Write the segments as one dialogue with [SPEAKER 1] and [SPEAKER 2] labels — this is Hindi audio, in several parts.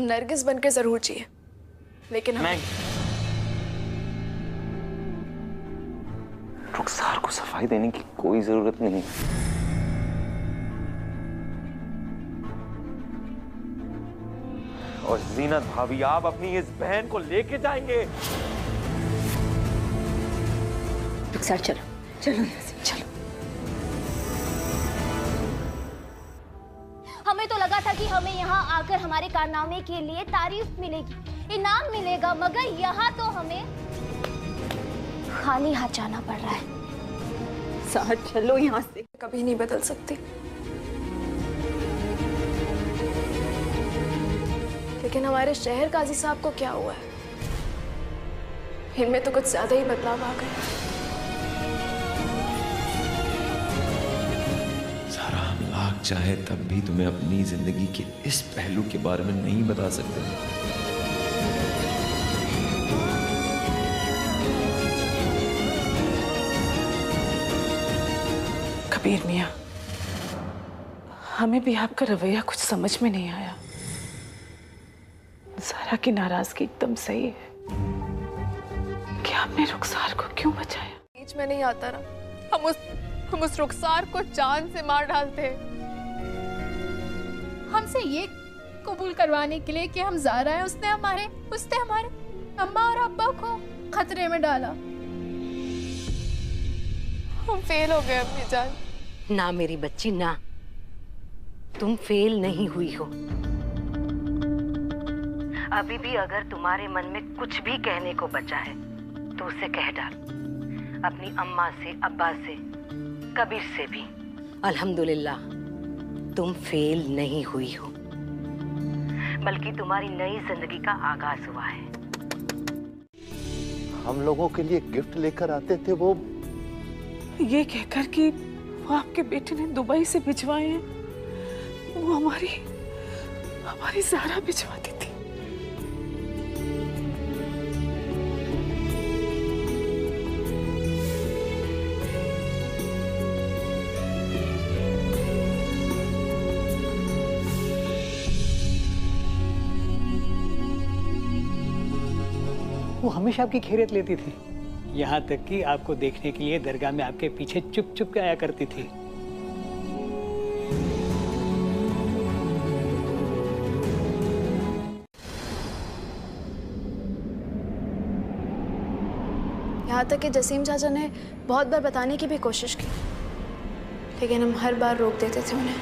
[SPEAKER 1] नरगिस बनकर जरूर जिए, लेकिन
[SPEAKER 2] नहीं, रुखसार को सफाई देने की कोई जरूरत नहीं। और जीनत भाभी, आप अपनी इस बहन को लेके जाएंगे।
[SPEAKER 3] रुखसार चलो चलो यहाँ से चलो।
[SPEAKER 4] हमें तो लगा था कि हमें यहाँ आकर हमारे कारनामे के लिए तारीफ मिलेगी, इनाम मिलेगा, मगर यहाँ तो हमें खाली हाथ जाना पड़ रहा है।
[SPEAKER 3] साहर चलो यहाँ से।
[SPEAKER 1] कभी नहीं बदल सकती, लेकिन हमारे शहर काजी साहब को क्या हुआ है? इनमें तो कुछ ज्यादा ही बदलाव आ गया।
[SPEAKER 2] सारा हम लाख चाहे तब भी तुम्हें अपनी जिंदगी के इस पहलू के बारे में नहीं बता सकते।
[SPEAKER 5] कबीर मियाँ, हमें भी आपका रवैया कुछ समझ में नहीं आया। सारा की नाराजगी एकदम सही है कि आपने रुखसार को क्यों बचाया?
[SPEAKER 1] बीच में नहीं आता रहा। हम उस रुखसार को जान से मार डालते हैं।
[SPEAKER 6] हमसे ये कबूल करवाने के लिए कि हम ज़ारा हैं, उसने हमारे अम्मा और अब्बा को खतरे में डाला।
[SPEAKER 1] हम फेल हो गए अपनी जान।
[SPEAKER 3] ना मेरी बच्ची ना, तुम फेल नहीं हुई हो। अभी भी अगर तुम्हारे मन में कुछ भी कहने को बचा है तो उसे कह डाल, अपनी अम्मा से, अब्बा से, कबीर से भी। अल्हम्दुलिल्लाह तुम फेल नहीं हुई हो, बल्कि तुम्हारी नई जिंदगी का आगाज हुआ है।
[SPEAKER 7] हम लोगों के लिए गिफ्ट लेकर आते थे, वो
[SPEAKER 5] ये कहकर कि वो आपके बेटे ने दुबई से भिजवाए हैं, वो हमारी ज़ारा भिजवाती थी।
[SPEAKER 8] वो हमेशा आपकी खैरियत लेती थी, यहाँ तक कि आपको देखने के लिए दरगाह में आपके पीछे चुप चुप के आया करती थी।
[SPEAKER 1] यहाँ तक कि जसीम चाचा ने बहुत बार बताने की भी कोशिश की, लेकिन हम हर बार रोक देते थे उन्हें।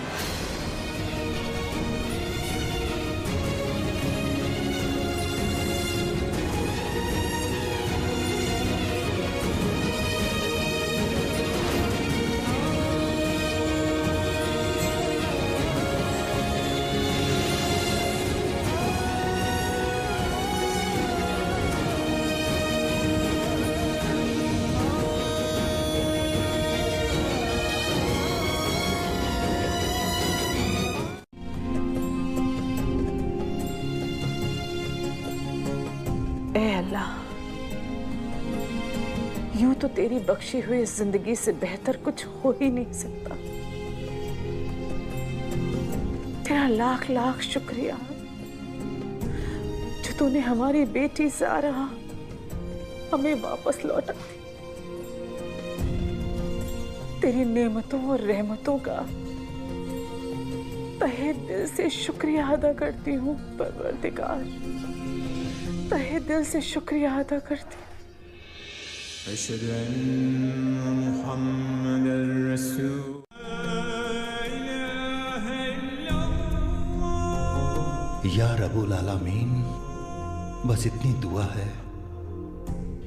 [SPEAKER 5] ए अल्लाह, यूं तो तेरी बख्शी हुई जिंदगी से बेहतर कुछ हो ही नहीं सकता। तेरा लाख लाख शुक्रिया जो तूने हमारी बेटी ज़ारा हमें वापस लौटा दी। तेरी नेमतों और रहमतों का तहे दिल से शुक्रिया अदा करती हूँ परवरदिगार, तहे दिल से शुक्रिया अदा करती हूँ।
[SPEAKER 9] अशहदु अन्ना मुहम्मदर रसूल।
[SPEAKER 7] या रब्बुल आलमीन, बस इतनी दुआ है,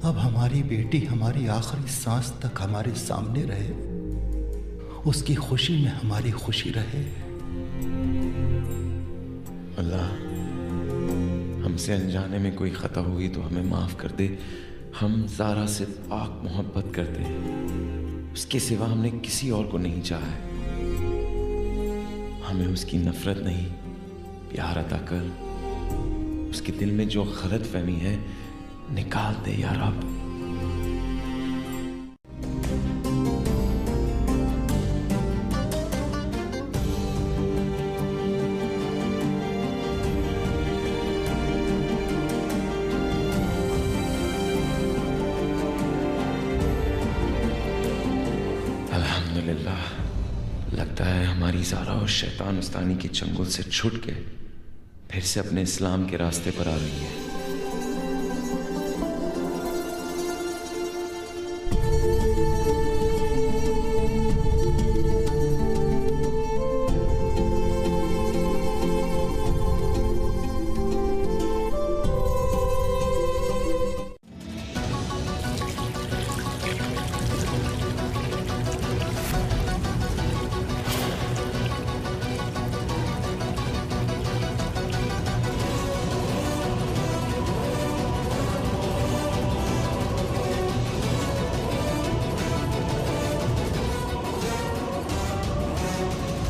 [SPEAKER 7] अब हमारी बेटी हमारी आखिरी सांस तक हमारे सामने रहे, उसकी खुशी में हमारी खुशी रहे।
[SPEAKER 2] अल्लाह, हमसे अनजाने में कोई खता हुई तो हमें माफ कर दे। हम ज़ारा से पाक मोहब्बत करते हैं, उसके सिवा हमने किसी और को नहीं चाहा है। हमें उसकी नफरत नहीं, प्यार अता कर। उसके दिल में जो गलत फहमी है निकाल दे या रब। अल्हम्दुलिल्लाह, लगता है हमारी ज़ारा और शैतान उस्तानी के चंगुल से छूट के फिर से अपने इस्लाम के रास्ते पर आ रही है।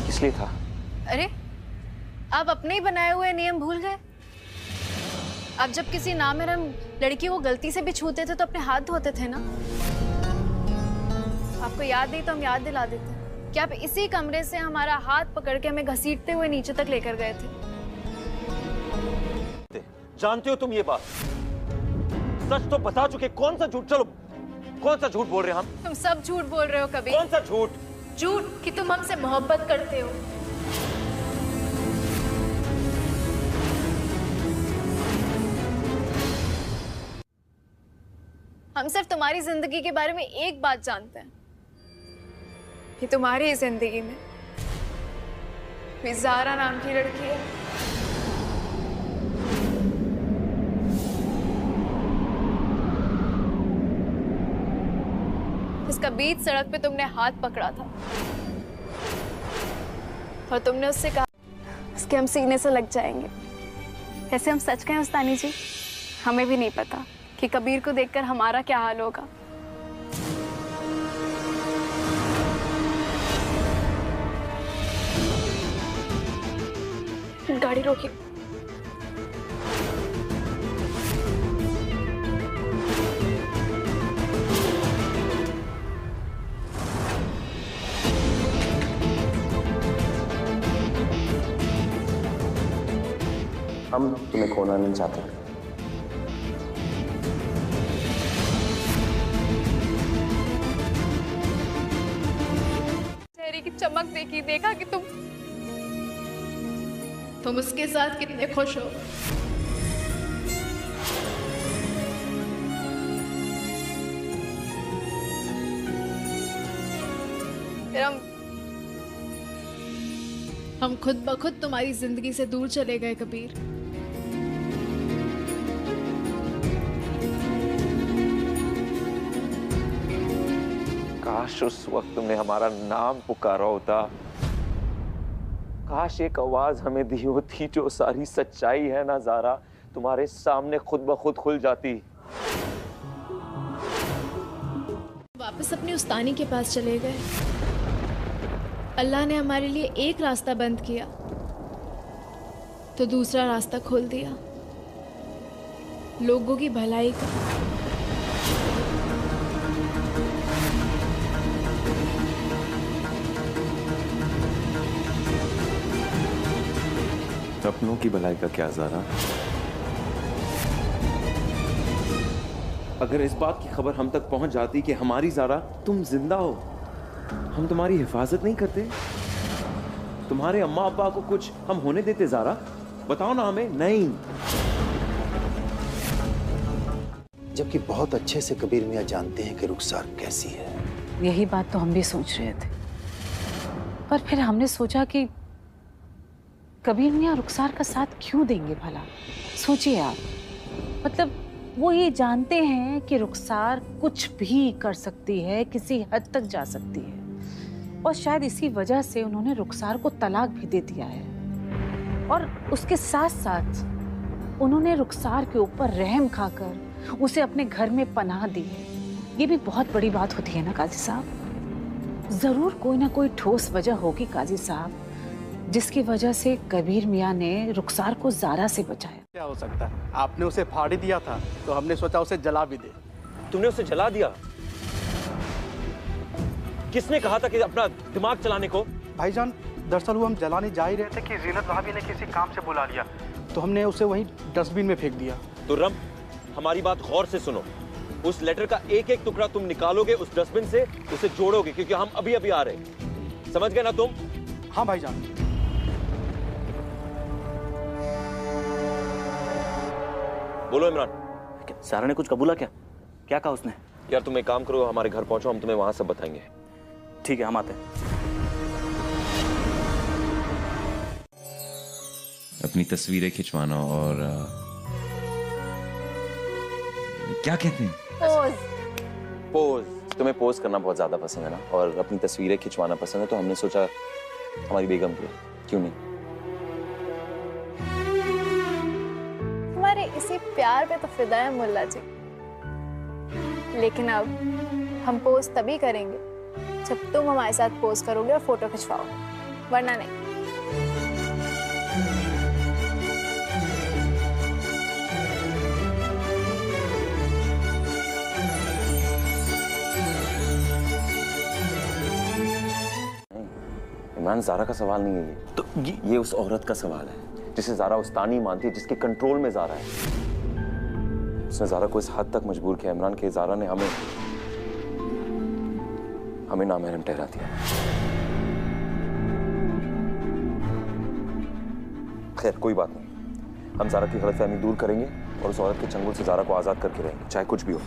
[SPEAKER 10] इसलिए था।
[SPEAKER 1] अरे आप अपने ही बनाए हुए नियम भूल गए? आप जब किसी नामहरम लड़की को गलती से भी छूते थे तो अपने हाथ धोते थे ना? आपको याद नहीं तो हम याद दिला देते हैं कि आप इसी कमरे से हमारा हाथ पकड़ के हमें घसीटते हुए नीचे तक लेकर गए थे।
[SPEAKER 10] जानते हो तुम ये बात? सच तो बता चुके, कौन सा झूठ? चलो कौन सा झूठ बोल रहे हैं हम?
[SPEAKER 1] तुम सब झूठ बोल रहे हो कबीर।
[SPEAKER 10] कौन सा झूठ?
[SPEAKER 6] झूठ कि तुम हमसे मोहब्बत करते हो।
[SPEAKER 1] हम सिर्फ तुम्हारी जिंदगी के बारे में एक बात जानते हैं कि तुम्हारी जिंदगी में कोई ज़ारा नाम की लड़की है। इसका बीच सड़क पे तुमने हाथ पकड़ा था और तुमने उससे कहा इसके हम सीने से लग जाएंगे। ऐसे हम सच कहें उस्तानी जी, हमें भी नहीं पता कि कबीर को देखकर हमारा क्या हाल होगा। गाड़ी रोकी।
[SPEAKER 10] हम तुम्हें खोना नहीं चाहते।
[SPEAKER 6] चेहरे की चमक देखी, देखा कि तुम उसके साथ कितने खुश हो।
[SPEAKER 1] फिर
[SPEAKER 6] हम खुद ब खुद तुम्हारी जिंदगी से दूर चले गए कबीर।
[SPEAKER 10] काश उस वक्त तुमने हमारा नाम पुकारा होता। काश एक आवाज हमें दी होती जो सारी सच्चाई है ना ज़ारा तुम्हारे सामने खुद ब खुद खुल जाती।
[SPEAKER 6] वापस अपनी उस्तानी के पास चले गए। अल्लाह ने हमारे लिए एक रास्ता बंद किया तो दूसरा रास्ता खोल दिया, लोगों की भलाई का।
[SPEAKER 10] अपनों की भलाई का क्या ज़ारा?
[SPEAKER 2] अगर इस बात की खबर हम तक पहुंच जाती कि हमारी ज़ारा तुम जिंदा हो, हम तुम्हारी हिफाजत नहीं करते? तुम्हारे अम्मा अब्बा को कुछ हम होने देते ज़ारा? बताओ ना हमें। नहीं।
[SPEAKER 7] जबकि बहुत अच्छे से कबीर मियाँ जानते हैं कि रुखसार कैसी है।
[SPEAKER 5] यही बात तो हम भी सोच रहे थे, पर फिर हमने सोचा कि कबीर मियाँ रुखसार का साथ क्यों देंगे भला? सोचिए आप, मतलब वो ये जानते हैं कि रुखसार कुछ भी कर सकती है, किसी हद तक जा सकती है, और शायद इसी वजह से उन्होंने रुखसार को तलाक भी दे दिया है। और उसके साथ साथ उन्होंने रुखसार के ऊपर रहम खाकर उसे अपने घर में पनाह दी है। ये भी बहुत बड़ी बात होती है ना काजी साहब? जरूर कोई ना कोई ठोस वजह होगी काजी साहब, जिसकी वजह से कबीर मियाँ ने रुखसार को ज़ारा से बचाया।
[SPEAKER 11] क्या हो सकता है? आपने उसे फाड़ ही दिया था तो हमने सोचा उसे जला भी दे।
[SPEAKER 10] तुमने उसे जला दिया? किसने कहा था कि अपना दिमाग चलाने को?
[SPEAKER 11] भाईजान, दरअसल वो हम जलाने जा ही रहे थे कि जीनत भाभी ने किसी काम से बुला लिया, तो हमने उसे वहीं डस्टबिन में फेंक दिया।
[SPEAKER 10] तो रम, हमारी बात गौर से सुनो। उस लेटर का एक एक टुकड़ा तुम निकालोगे उस डस्टबिन से, उसे जोड़ोगे, क्योंकि हम अभी अभी आ रहे हैं। समझ गए ना तुम?
[SPEAKER 11] हाँ भाईजान।
[SPEAKER 10] बोलो इमरान।
[SPEAKER 12] सारा ने कुछ कबूला क्या? क्या कहा उसने?
[SPEAKER 10] यार तुम एक काम करो, हमारे घर पहुंचो, हम तुम्हें वहां सब बताएंगे।
[SPEAKER 12] ठीक है, हम आते हैं।
[SPEAKER 2] अपनी तस्वीरें खिंचवाना और क्या कहते हैं,
[SPEAKER 10] पोज। तुम्हें पोज करना बहुत ज्यादा पसंद है ना, और अपनी तस्वीरें खिंचवाना पसंद है, तो हमने सोचा हमारी बेगम को, क्यों नहीं।
[SPEAKER 1] हमारे इसी प्यार पे तो फिदा है मुल्ला जी, लेकिन अब हम पोज तभी करेंगे जब तुम हमारे साथ पोज करोगे और फोटो खिंचवाओगे, वरना नहीं।
[SPEAKER 10] इमरान, ज़ारा का सवाल नहीं है ये, तो ये उस औरत का सवाल है जिसे ज़ारा उस्तानी मानती है, जिसके कंट्रोल में ज़ारा है। उसने ज़ारा को इस हद तक मजबूर किया इमरान कि ज़ारा ने हमें नामहरम ठहरा दिया। खैर कोई बात नहीं, हम ज़ारा की गलतफहमी दूर करेंगे और उस औरत के चंगुल से ज़ारा को आज़ाद करके रहेंगे, चाहे कुछ भी हो।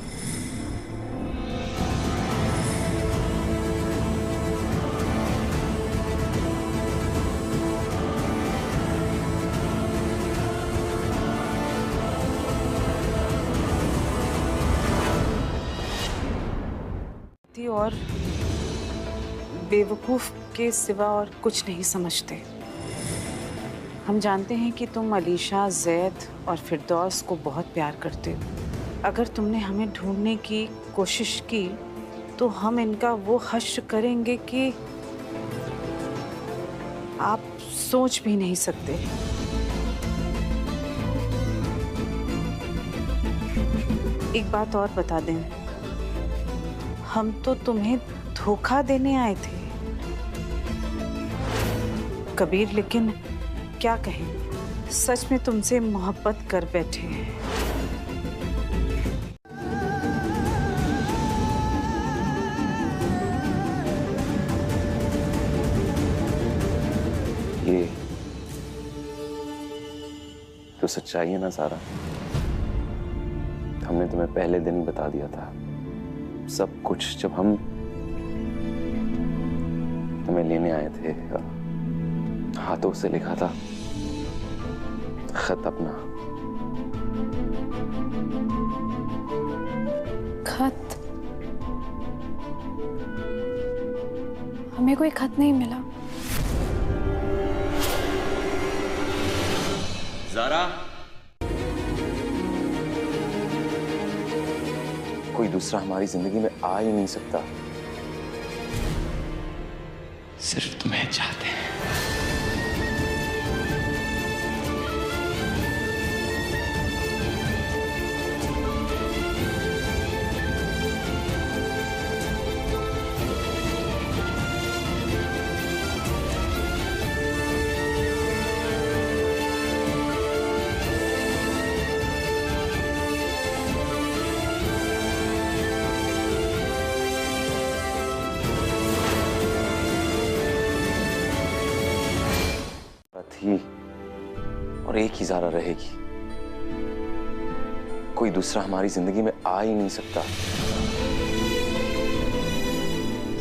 [SPEAKER 5] और बेवकूफ के सिवा और कुछ नहीं समझते। हम जानते हैं कि तुम अलीशा, ज़ैद और फिरदौस को बहुत प्यार करते हो। अगर तुमने हमें ढूंढने की कोशिश की तो हम इनका वो हश्र करेंगे कि आप सोच भी नहीं सकते। एक बात और बता दें, हम तो तुम्हें धोखा देने आए थे कबीर, लेकिन क्या कहें, सच में तुमसे मोहब्बत कर बैठे हैं।
[SPEAKER 10] ये तो सच्चाई है ना ज़ारा, हमने तुम्हें पहले दिन ही बता दिया था सब कुछ, जब हम तुम्हें लेने आए थे। हाथों से लिखा था खत अपना।
[SPEAKER 1] खत? हमें कोई खत नहीं मिला।
[SPEAKER 10] ज़ारा, कोई दूसरा हमारी जिंदगी में आ ही नहीं सकता,
[SPEAKER 2] सिर्फ तुम्हें चाहते हैं।
[SPEAKER 10] थी और एक ही ज़ारा रहेगी, कोई दूसरा हमारी जिंदगी में आ ही नहीं सकता,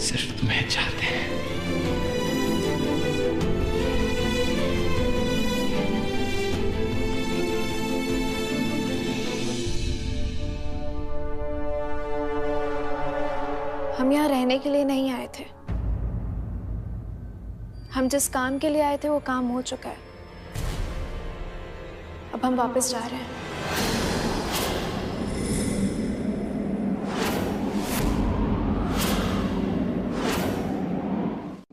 [SPEAKER 2] सिर्फ तुम्हें चाहते हैं।
[SPEAKER 1] हम यहाँ रहने के लिए नहीं आए थे। हम जिस काम के लिए आए थे वो काम हो चुका है। अब हम वापस जा रहे हैं।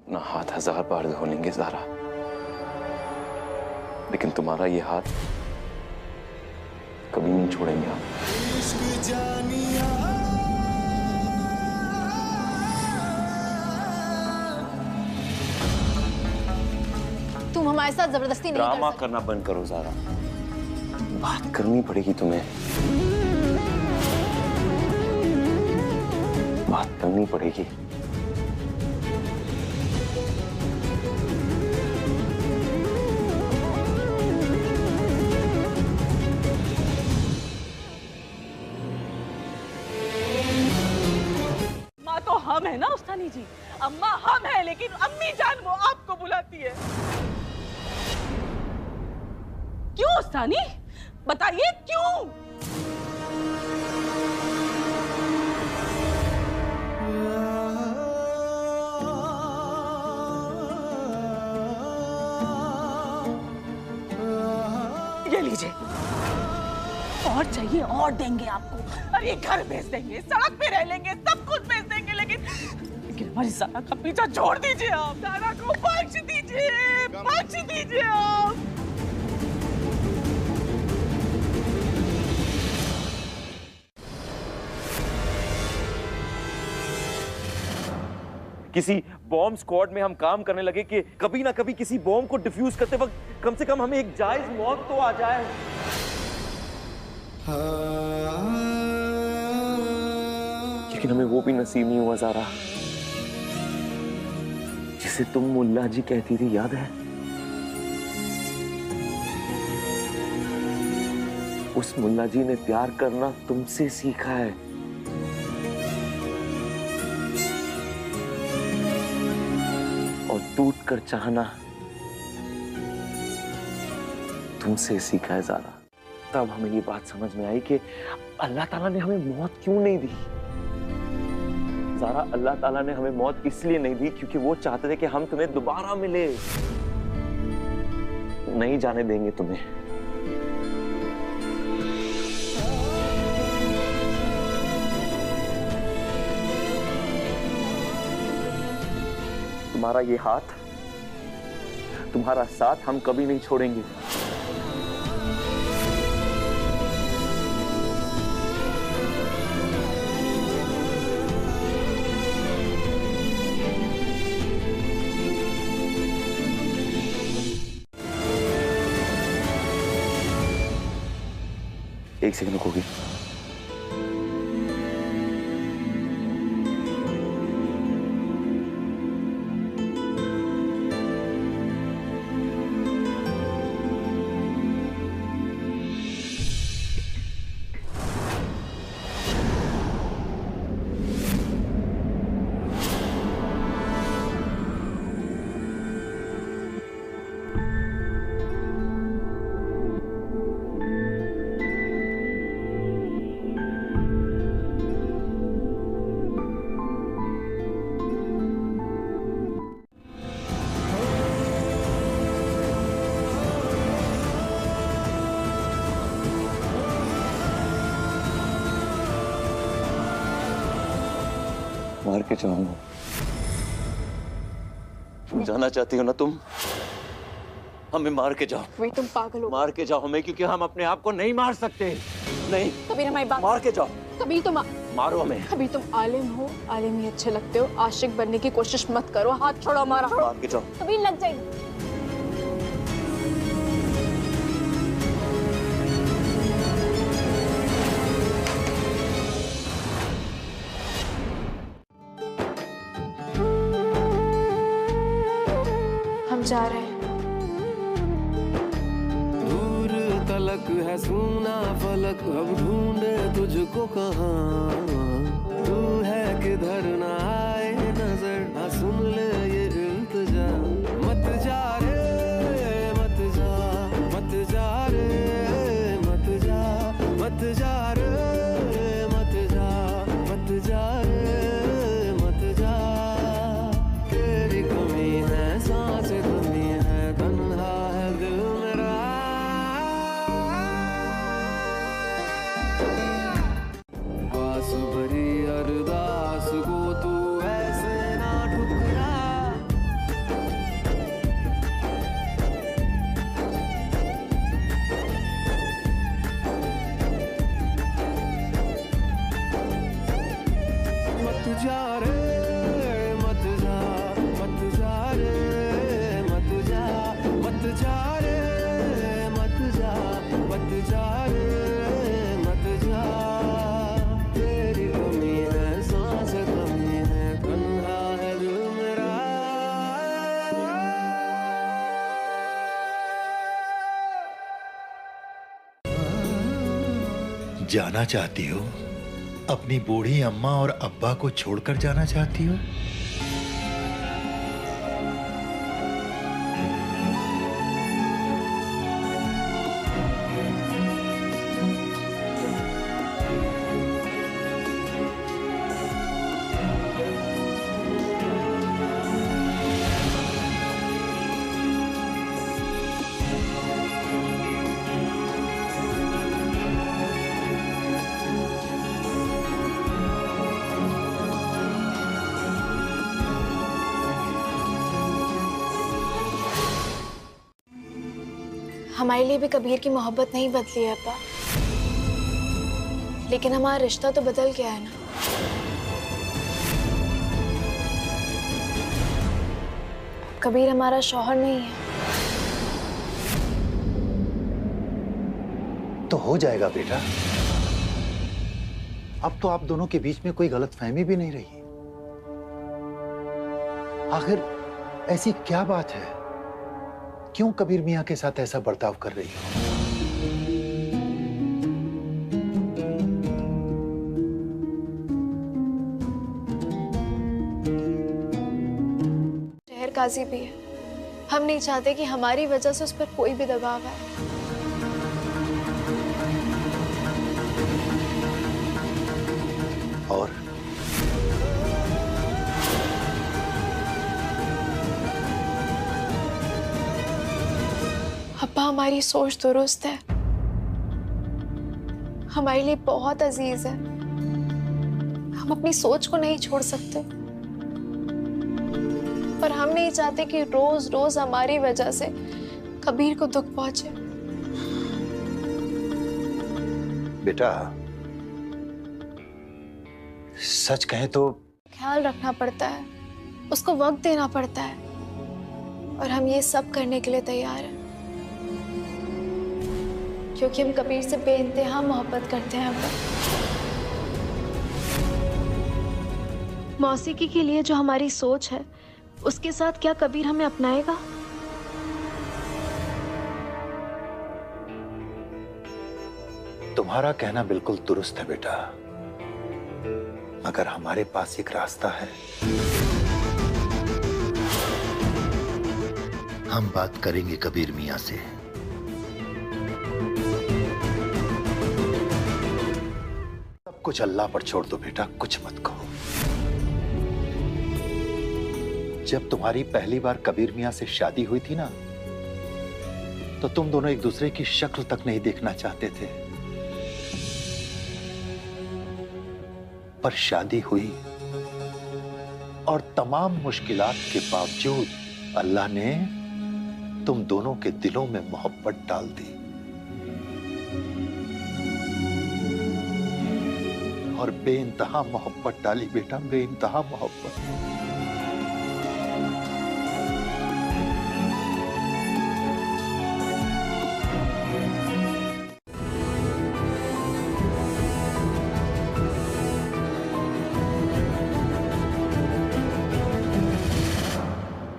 [SPEAKER 10] ना हाथ 1000 बार धो लेंगे ज़ारा, लेकिन तुम्हारा ये हाथ कभी नहीं छोड़ेंगे हम।
[SPEAKER 4] तुम हमारे साथ जबरदस्ती नहीं कर
[SPEAKER 10] ड्रामा
[SPEAKER 4] सकते।
[SPEAKER 10] करना बंद करो ज़ारा, बात करनी पड़ेगी तुम्हें। बात करनी पड़ेगी।
[SPEAKER 13] माँ तो हम है ना उस्तानी जी, अम्मा हम है, लेकिन अम्मी जान वो आपको बुलाती है। क्यों उस्तानी, बताइए क्यों? ये लीजिए, और चाहिए और देंगे आपको। अरे घर भेज देंगे, सड़क पे रह लेंगे, सब कुछ भेज देंगे, लेकिन हमारी ज़ारा का पीछा छोड़ दीजिए आप। ज़ारा को बख्श दीजिए, बख्श दीजिए आप।
[SPEAKER 10] किसी बॉम्ब स्क्वाड में हम काम करने लगे कि कभी ना कभी किसी बॉम्ब को डिफ्यूज करते वक्त कम से कम हमें एक जायज मौत तो आ जाए। लेकिन हमें वो भी नसीब नहीं हुआ ज़ारा, जिसे तुम मुल्ला जी कहती थी, याद है? उस मुल्ला जी ने प्यार करना तुमसे सीखा है। और टूट कर चाहना तुमसे सीखा है ज़ारा। तब हमें ये बात समझ में आई कि अल्लाह ताला ने हमें मौत क्यों नहीं दी। ज़ारा, अल्लाह ताला ने हमें मौत इसलिए नहीं दी क्योंकि वो चाहते थे कि हम तुम्हें दोबारा मिले। नहीं जाने देंगे तुम्हें। तुम्हारा ये हाथ, तुम्हारा साथ हम कभी नहीं छोड़ेंगे। एक सेकंड रुकोगी? मार के जाऊंगा। जाना चाहती हो ना तुम? हमें मार के जाओ।
[SPEAKER 1] वही तुम पागल हो।
[SPEAKER 10] मार के जाओ हमें, क्योंकि हम अपने आप को नहीं मार सकते। नहीं
[SPEAKER 1] कबीर, हमारी बात
[SPEAKER 10] मार के जाओ।
[SPEAKER 1] कबीर तुम
[SPEAKER 10] मारो हमें।
[SPEAKER 1] कबीर तुम आलिम हो, आलिम ही अच्छे लगते हो। आशिक बनने की कोशिश मत करो। हाथ छोड़ो हमारा।
[SPEAKER 10] मार के जाओ।
[SPEAKER 1] कबीर लग जाएगी। हम जा रहे हैं।
[SPEAKER 14] दूर तलक है सूना फलक, अब ढूंढे तुझको कहाँ। तू है किधर ना आए नजर, ना सुन ले ये इल्तिजा। मत जा रे मत जा, मत जा रे मत जा, मत जा रे मत जा, मत जा रे मत जा। तेरी कमी है सांस कमी है, तन्हा है दिल मेरा। पास भरी अरदास को तू ऐसे
[SPEAKER 7] जाना चाहती हो? अपनी बूढ़ी अम्मा और अब्बा को छोड़कर जाना चाहती हो?
[SPEAKER 6] हमारे लिए भी कबीर की मोहब्बत नहीं बदली है अब्बा, लेकिन हमारा रिश्ता तो बदल गया है ना। कबीर हमारा शौहर नहीं है।
[SPEAKER 7] तो हो जाएगा बेटा। अब तो आप दोनों के बीच में कोई गलतफहमी भी नहीं रही। आखिर ऐसी क्या बात है? क्यों कबीर मियां के साथ ऐसा बर्ताव कर रही हो?
[SPEAKER 6] शहर काजी भी है, हम नहीं चाहते कि हमारी वजह से उस पर कोई भी दबाव आए।
[SPEAKER 7] और
[SPEAKER 6] अब्बा हमारी सोच दुरुस्त है, हमारे लिए बहुत अजीज है। हम अपनी सोच को नहीं छोड़ सकते, पर हम नहीं चाहते कि रोज रोज हमारी वजह से कबीर को दुख पहुंचे।
[SPEAKER 7] बेटा, सच कहें तो
[SPEAKER 6] ख्याल रखना पड़ता है, उसको वक्त देना पड़ता है, और हम ये सब करने के लिए तैयार हैं, क्योंकि हम कबीर से बेइंतहा मोहब्बत करते हैं। मौसीकी के लिए जो हमारी सोच है, उसके साथ क्या कबीर हमें अपनाएगा?
[SPEAKER 7] तुम्हारा कहना बिल्कुल दुरुस्त है बेटा, मगर हमारे पास एक रास्ता है। हम बात करेंगे कबीर मियां से। सब कुछ अल्लाह पर छोड़ दो बेटा, कुछ मत कहो। जब तुम्हारी पहली बार कबीर मियां से शादी हुई थी ना, तो तुम दोनों एक दूसरे की शक्ल तक नहीं देखना चाहते थे, पर शादी हुई और तमाम मुश्किलात के बावजूद अल्लाह ने तुम दोनों के दिलों में मोहब्बत डाल दी, और बेइंतहा मोहब्बत डाली बेटा, बेइंतहा मोहब्बत।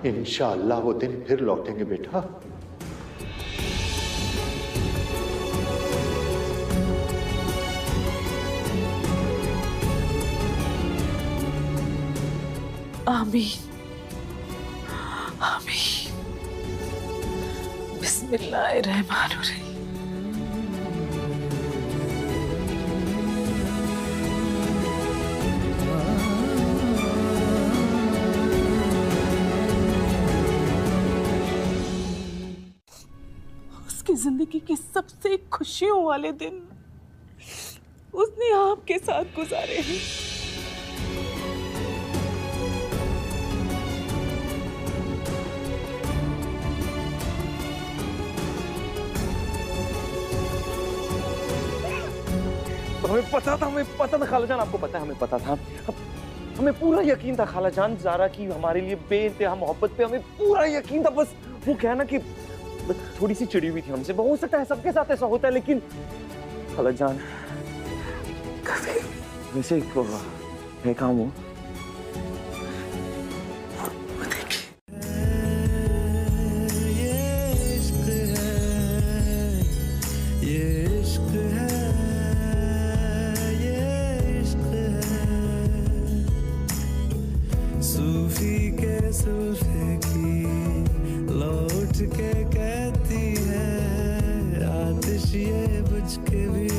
[SPEAKER 7] इंशाअल्लाह वो दिन फिर लौटेंगे बेटा।
[SPEAKER 13] आमीन आमीन। बिस्मिल्लाहिर्रहमानिर्रहीम। उसकी जिंदगी के सबसे खुशियों वाले दिन उसने आपके साथ गुजारे हैं।
[SPEAKER 10] हमें पता था खालाजान, आपको पता है हमें पता था, हमें पूरा यकीन था खालाजान, ज़ारा की हमारे लिए बेइंतहा मोहब्बत पे हमें पूरा यकीन था। बस वो क्या ना कि थोड़ी सी चिड़ी हुई थी हमसे। हो सकता है सबके साथ ऐसा होता है, लेकिन खालाजान वैसे है काम हो।
[SPEAKER 14] उसी के सुल्फे की लौट के कहती है आतिश ये बुझ के भी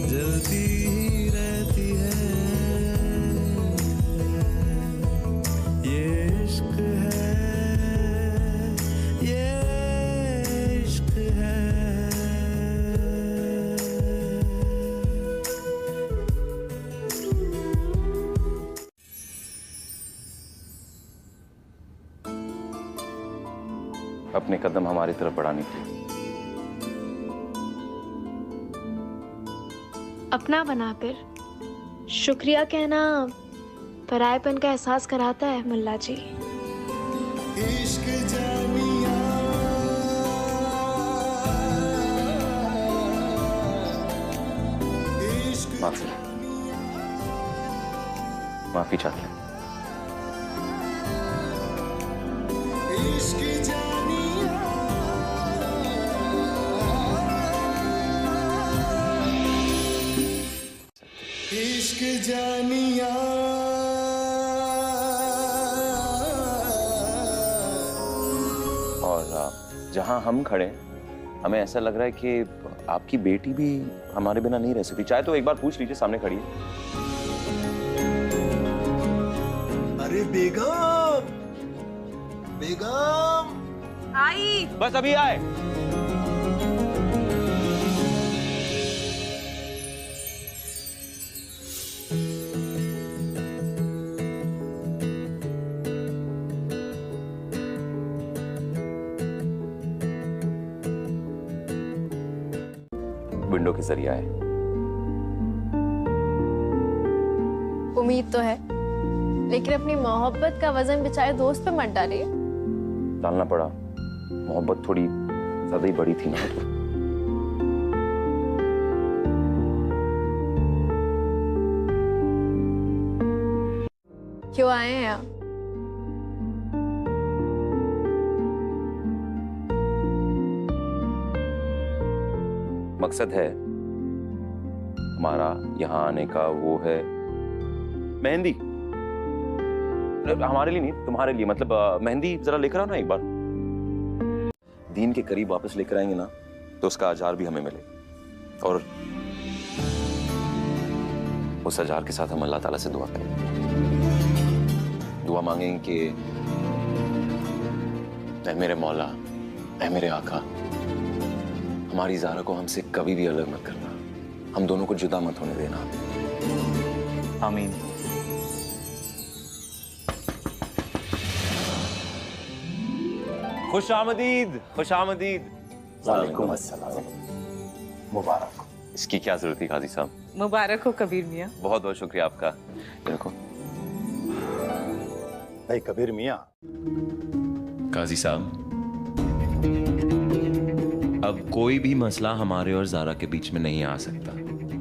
[SPEAKER 14] जलती ही रहती है। ये इश्क है, ये इश्क है।
[SPEAKER 10] अपने कदम हमारी तरफ बढ़ाने के लिए
[SPEAKER 6] अपना बनाकर शुक्रिया कहना परायेपन का एहसास कराता है मुल्ला जी।
[SPEAKER 14] इश्क जानिया
[SPEAKER 10] माफी चाहते हैं।
[SPEAKER 14] इश्क जानिया इश्क जानिया
[SPEAKER 10] और जहां हम खड़े हैं, हमें ऐसा लग रहा है कि आपकी बेटी भी हमारे बिना नहीं रह सकती। चाहे तो एक बार पूछ लीजिए, सामने खड़ी है।
[SPEAKER 14] अरे बेगम, बेगम
[SPEAKER 13] आई।
[SPEAKER 10] बस अभी आए। विंडो के जरिए आए।
[SPEAKER 1] उम्मीद तो है, लेकिन अपनी मोहब्बत का वजन बेचारे दोस्त पे मत डालिए।
[SPEAKER 10] डालना पड़ा, मोहब्बत थोड़ी ज्यादा ही बड़ी थी ना।
[SPEAKER 1] क्यों आए हैं आप?
[SPEAKER 10] मकसद है हमारा यहाँ आने का, वो है मेहंदी। हमारे लिए नहीं, तुम्हारे लिए। मतलब मेहंदी जरा लेकर आओ ना एक बार। दीन के करीब वापस लेकर आएंगे ना, तो उसका अजार भी हमें मिले। और उस अजार के साथ हम अल्लाह ताला से दुआ करें, दुआ मांगेंगे कि ऐ मेरे मौला, ऐ मेरे आका, हमारी ज़ारा को हमसे कभी भी अलग मत करना, हम दोनों को जुदा मत होने देना।
[SPEAKER 12] आमीन।
[SPEAKER 10] खुश आमदीद, खुश आमदीद। वालेकुम अस्सलाम। मुबारक। इसकी क्या जरूरत थी काजी साहब?
[SPEAKER 13] मुबारक हो कबीर मियाँ।
[SPEAKER 10] बहुत बहुत शुक्रिया आपका। देखो
[SPEAKER 7] भाई कबीर मियाँ।
[SPEAKER 2] काजी साहब, अब कोई भी मसला हमारे और ज़ारा के बीच में नहीं आ सकता,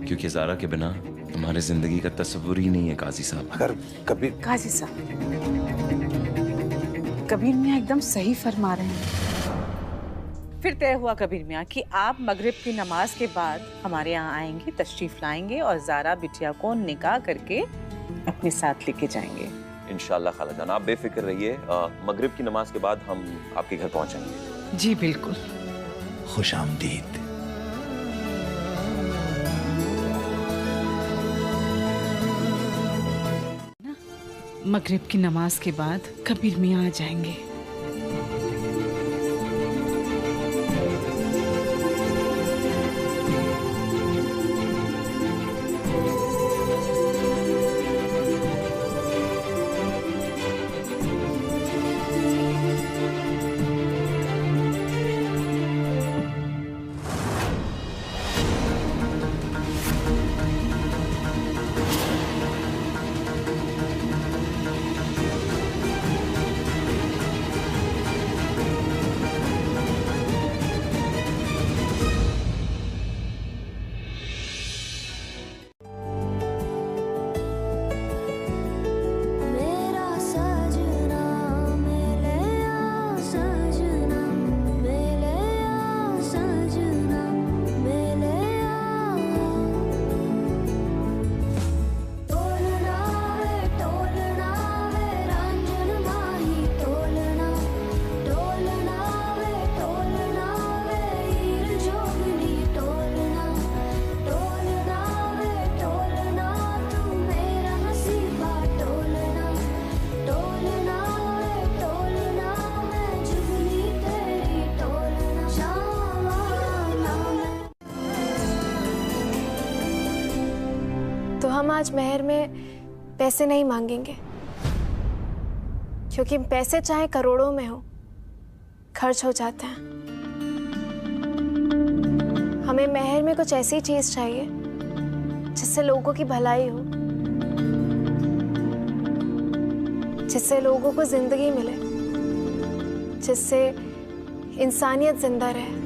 [SPEAKER 2] क्योंकि ज़ारा के बिना हमारे जिंदगी का तस्वुर ही नहीं है काजी साहब।
[SPEAKER 7] अगर कबीर
[SPEAKER 5] काजी साहब, कबीर मियाँ एकदम सही फरमा रहे हैं।
[SPEAKER 13] फिर तय हुआ कबीर मियाँ कि आप मगरिब की नमाज के बाद हमारे यहाँ आएंगे, तशरीफ लाएंगे और ज़ारा बिटिया को निकाह करके अपने साथ लेके जाएंगे।
[SPEAKER 10] इंशाल्लाह खालाजान, आप बेफिक्र रहिए। मगरिब की नमाज के बाद हम आपके घर पहुंचेंगे।
[SPEAKER 5] जी बिल्कुल।
[SPEAKER 7] खुश आमदीद।
[SPEAKER 5] मगरिब की नमाज के बाद कबीर मियाँ आ जाएंगे।
[SPEAKER 1] आज मेहर में पैसे नहीं मांगेंगे, क्योंकि पैसे चाहे करोड़ों में हो, खर्च हो जाते हैं। हमें मेहर में कुछ ऐसी चीज चाहिए जिससे लोगों की भलाई हो, जिससे लोगों को जिंदगी मिले, जिससे इंसानियत जिंदा रहे।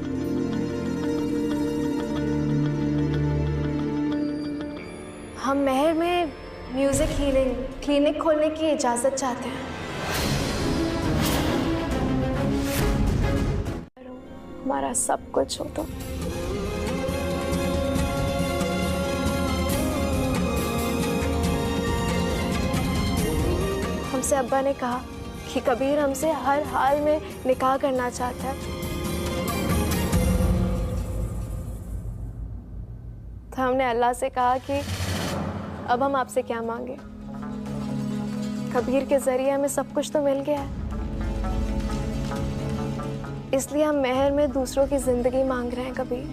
[SPEAKER 1] हम मेहर में म्यूजिक हीलिंग क्लिनिक खोलने की इजाजत चाहते हैं। हमारा सब कुछ हो तो हमसे अब्बा ने कहा कि कबीर हमसे हर हाल में निकाह करना चाहता है। तो हमने अल्लाह से कहा कि अब हम आपसे क्या मांगे, कबीर के जरिए हमें सब कुछ तो मिल गया है, इसलिए हम मेहर में दूसरों की जिंदगी मांग रहे हैं। कबीर,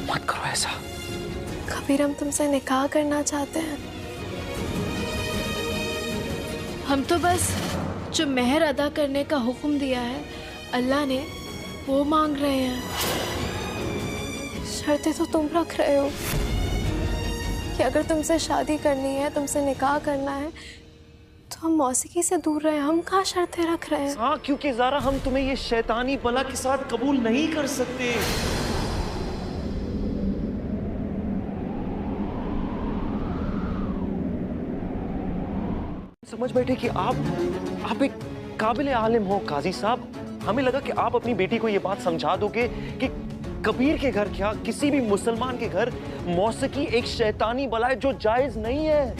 [SPEAKER 10] मत करो ऐसा।
[SPEAKER 1] कबीर, हम तुमसे निकाह करना चाहते हैं।
[SPEAKER 6] हम तो बस जो मेहर अदा करने का हुक्म दिया है अल्लाह ने, वो मांग रहे हैं।
[SPEAKER 1] शर्तें तो तुम रख रहे हो कि अगर तुमसे शादी करनी है, तुमसे निकाह करना है, तो हम मौसीकी से दूर रहे। हम कहाँ शर्तें रख रहे हैं?
[SPEAKER 10] हाँ, क्योंकि ज़ारा हम तुम्हें ये शैतानी बला के साथ कबूल नहीं कर सकते। समझ बैठे कि आप एक काबिल आलिम हो काजी साहब। हमें लगा कि आप अपनी बेटी को ये बात समझा दोगे कि कबीर के घर क्या किसी भी मुसलमान के घर मौसीकी एक शैतानी बला है जो जायज नहीं है।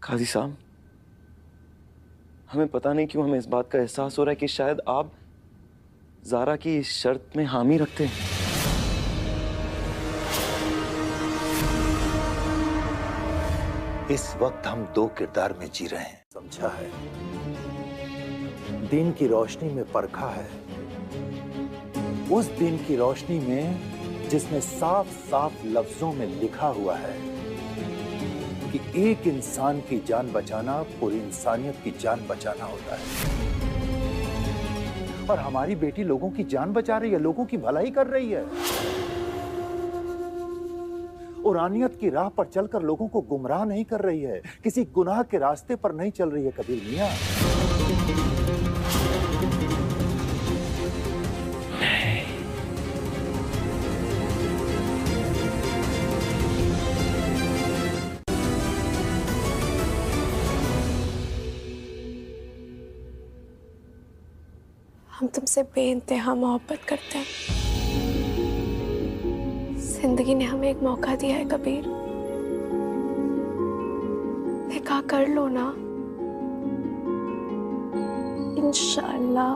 [SPEAKER 10] काजी साहब, हमें पता नहीं क्यों हमें इस बात का एहसास हो रहा है कि शायद आप ज़ारा की इस शर्त में हामी रखते हैं।
[SPEAKER 7] इस वक्त हम दो किरदार में जी रहे हैं, समझा है? दिन की रोशनी में परखा है, उस दिन की रोशनी में जिसमें साफ साफ लफ्जों में लिखा हुआ है कि एक इंसान की जान बचाना पूरी इंसानियत की जान बचाना होता है। और हमारी बेटी लोगों की जान बचा रही है, लोगों की भलाई कर रही है, उरानियत की राह पर चलकर लोगों को गुमराह नहीं कर रही है, किसी गुनाह के रास्ते पर नहीं चल रही है। कबीर मियां,
[SPEAKER 1] हम तुमसे बेइंतहा मोहब्बत करते हैं। जिंदगी ने हमें एक मौका दिया है कबीर, निकाह कर लो ना। इंशाअल्लाह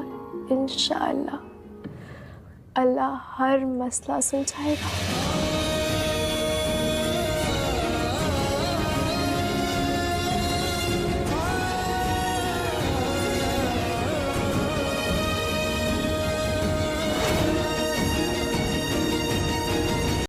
[SPEAKER 1] इंशाअल्लाह अल्लाह हर मसला सुलझाएगा।